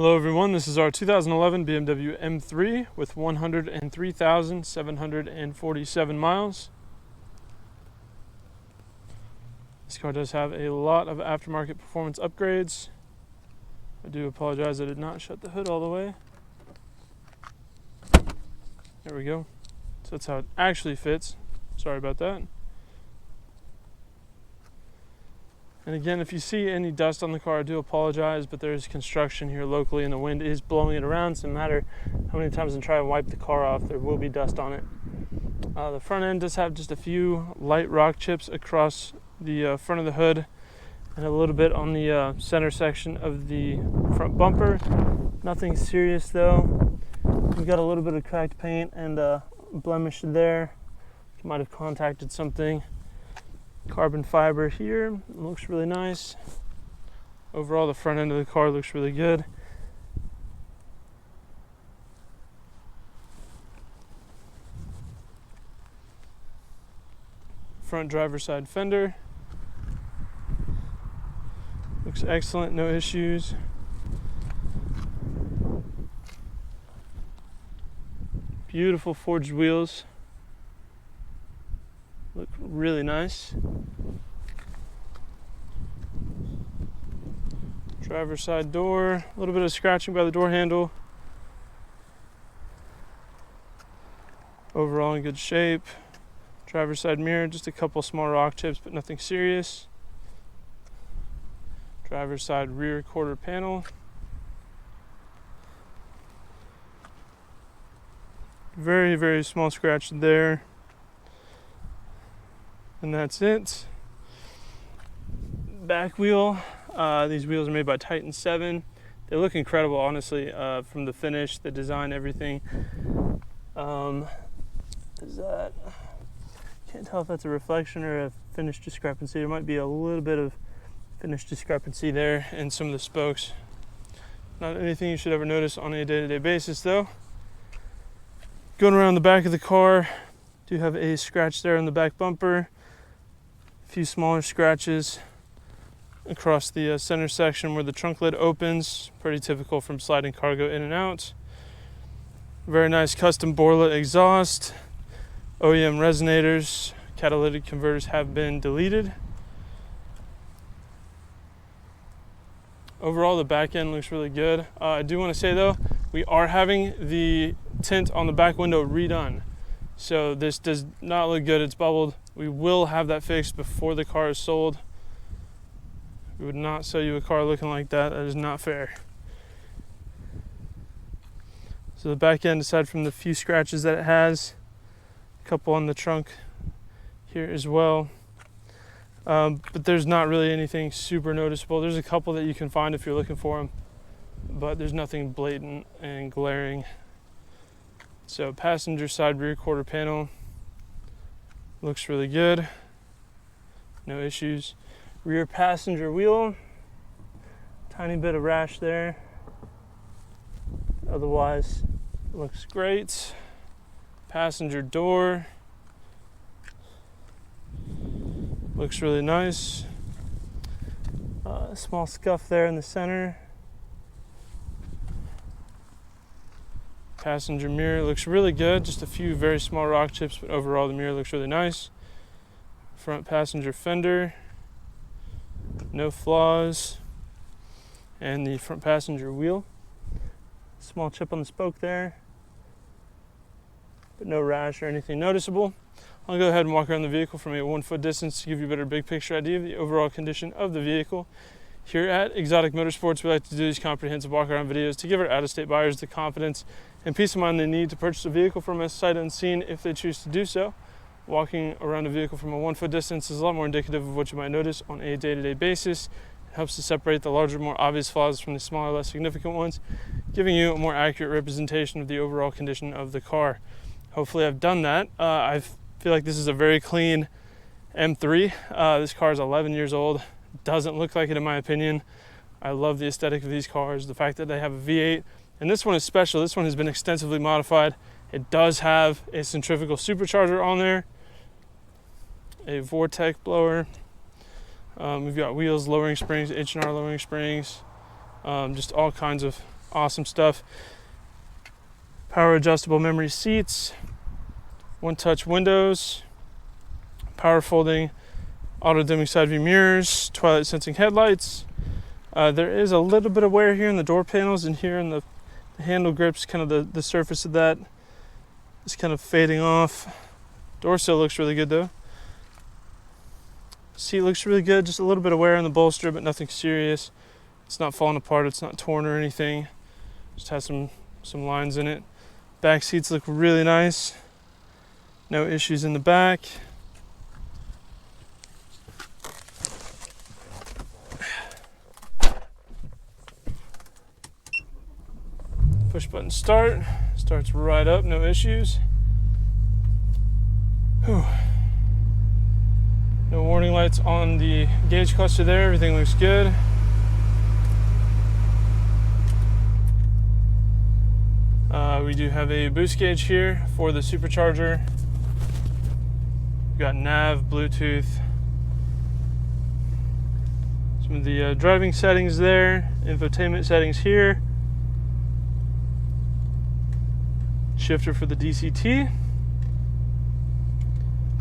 Hello everyone, this is our 2011 BMW M3 with 103,747 miles. This car does have a lot of aftermarket performance upgrades. I do apologize I did not shut the hood all the way. There we go. So that's how it actually fits. Sorry about that. And again, if you see any dust on the car, I do apologize, but there is construction here locally and the wind is blowing it around, so no matter how many times I try to wipe the car off, there will be dust on it. The front end does have just a few light rock chips across the front of the hood and a little bit on the center section of the front bumper. Nothing serious though. We've got a little bit of cracked paint and blemish there. You might have contacted something. Carbon fiber here, looks really nice. Overall, the front end of the car looks really good. Front driver's side fender looks excellent, no issues. Beautiful forged wheels. Look really nice. Driver's side door, a little bit of scratching by the door handle. Overall in good shape. Driver's side mirror, just a couple small rock chips, but nothing serious. Driver's side rear quarter panel. Very, very small scratch there. And that's it. Back wheel. These wheels are made by Titan 7. They look incredible, honestly, from the finish, the design, everything. Is that? Can't tell if that's a reflection or a finish discrepancy. There might be a little bit of finish discrepancy there in some of the spokes. Not anything you should ever notice on a day-to-day basis, though. Going around the back of the car, do have a scratch there on the back bumper. A few smaller scratches across the center section where the trunk lid opens. Pretty typical from sliding cargo in and out. Very nice custom Borla exhaust. OEM resonators. Catalytic converters have been deleted. Overall, the back end looks really good. I do want to say though, we are having the tint on the back window redone. So this does not look good, it's bubbled. We will have that fixed before the car is sold. We would not sell you a car looking like that. That is not fair. So the back end, aside from the few scratches that it has, a couple on the trunk here as well. But there's not really anything super noticeable. There's a couple that you can find if you're looking for them, but there's nothing blatant and glaring. So passenger side rear quarter panel looks really good. No issues. Rear passenger wheel, tiny bit of rash there. Otherwise, looks great. Passenger door looks really nice. Small scuff there in the center. Passenger mirror looks really good. Just a few very small rock chips, but overall the mirror looks really nice. Front passenger fender, no flaws. And the front passenger wheel. Small chip on the spoke there, but no rash or anything noticeable. I'll go ahead and walk around the vehicle from a 1 foot distance to give you a better big picture idea of the overall condition of the vehicle. Here at Exotic Motorsports, we like to do these comprehensive walk around videos to give our out-of-state buyers the confidence and peace of mind they need to purchase a vehicle from us sight unseen if they choose to do so. Walking around a vehicle from a 1 foot distance is a lot more indicative of what you might notice on a day-to-day basis. It helps to separate the larger, more obvious flaws from the smaller, less significant ones, giving you a more accurate representation of the overall condition of the car. Hopefully I've done that. I feel like this is a very clean M3. This car is 11 years old. Doesn't look like it in my opinion. I love the aesthetic of these cars, the fact that they have a V8, and this one is special. This one has been extensively modified. It does have a centrifugal supercharger on there, a Vortec blower. We've got wheels, lowering springs, H&R lowering springs, just all kinds of Awesome stuff. Power adjustable memory seats, one-touch windows, power folding, auto-dimming side view mirrors, twilight sensing headlights. There is a little bit of wear here in the door panels and here in the handle grips, kind of the surface of that is kind of fading off. Door sill looks really good though. Seat looks really good, just a little bit of wear in the bolster, but nothing serious. It's not falling apart, it's not torn or anything. Just has some lines in it. Back seats look really nice. No issues in the back. Push button start. Starts right up, no issues. Whew. No warning lights on the gauge cluster there. Everything looks good. We do have a boost gauge here for the supercharger. We've got nav, Bluetooth. Some of the driving settings there. Infotainment settings here. Shifter for the DCT.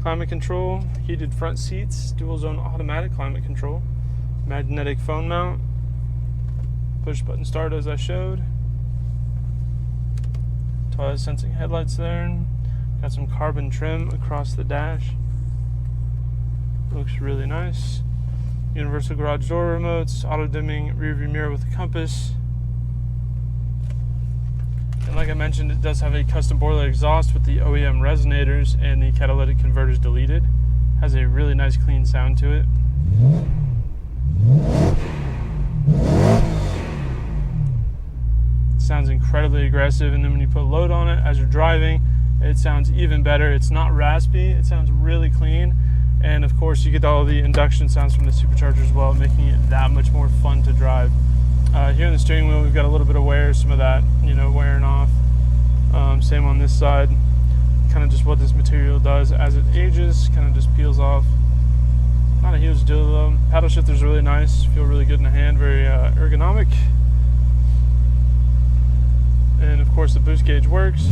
Climate control, heated front seats, dual zone automatic climate control, magnetic phone mount, push button start as I showed, twilight sensing headlights there, got some carbon trim across the dash, looks really nice, universal garage door remotes, auto dimming rear view mirror with a compass. And like I mentioned, it does have a custom boiler exhaust with the OEM resonators and the catalytic converters deleted. Has a really nice clean sound to it. It sounds incredibly aggressive, and then when you put load on it as you're driving, it sounds even better. It's not raspy, it sounds really clean. And of course you get all the induction sounds from the supercharger as well, making it that much more fun to drive. Here in the steering wheel, we've got a little bit of wear, some of that, wearing off. Same on this side. Kind of just what this material does as it ages, kind of just peels off. Not a huge deal though. Paddle shifter's really nice, feel really good in the hand, very ergonomic. And of course the boost gauge works.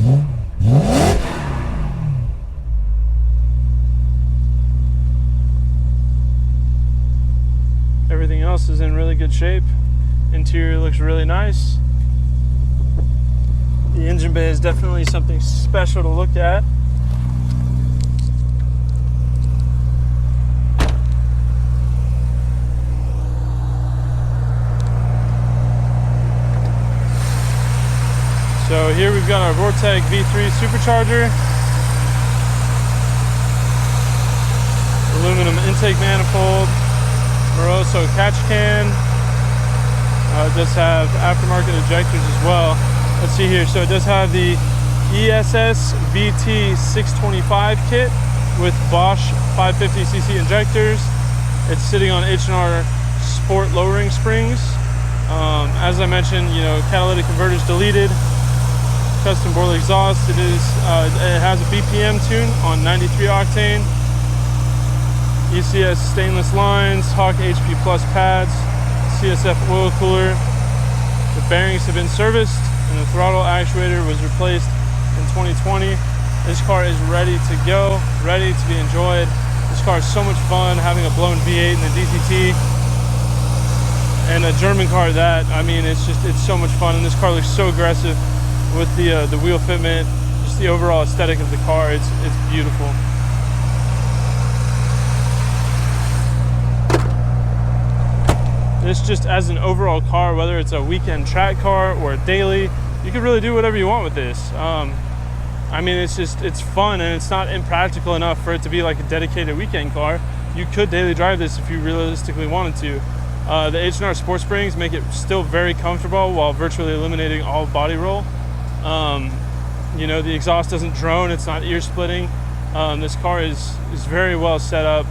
Everything else is in really good shape. Interior looks really nice. The engine bay is definitely something special to look at. So here we've got our Vortec V3 supercharger. Aluminum intake manifold. Moroso catch can. It does have aftermarket ejectors as well. Let's see here. So it does have the ESS VT 625 kit with Bosch 550cc injectors. It's sitting on H&R Sport lowering springs. As I mentioned, catalytic converters deleted. Custom boiler exhaust. It has a BPM tune on 93 octane. ECS stainless lines, Hawk HP Plus pads, CSF oil cooler. The bearings have been serviced and the throttle actuator was replaced in 2020. This car is ready to go, ready to be enjoyed. This car is so much fun, having a blown V8 and the DCT and a German car it's so much fun, and this car looks so aggressive with the wheel fitment, just the overall aesthetic of the car. It's beautiful. This just as an overall car, whether it's a weekend track car or a daily, you can really do whatever you want with this. It's fun, and it's not impractical enough for it to be like a dedicated weekend car. You could daily drive this if you realistically wanted to. The H&R Sport Springs make it still very comfortable while virtually eliminating all body roll. The exhaust doesn't drone, it's not ear splitting. This car is very well set up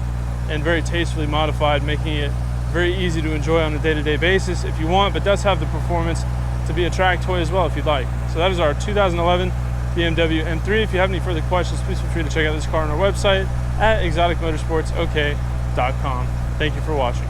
and very tastefully modified, making it very easy to enjoy on a day-to-day basis if you want, but does have the performance to be a track toy as well if you'd like. So that is our 2011 BMW M3. If you have any further questions, please feel free to check out this car on our website at exoticmotorsportsok.com. Thank you for watching.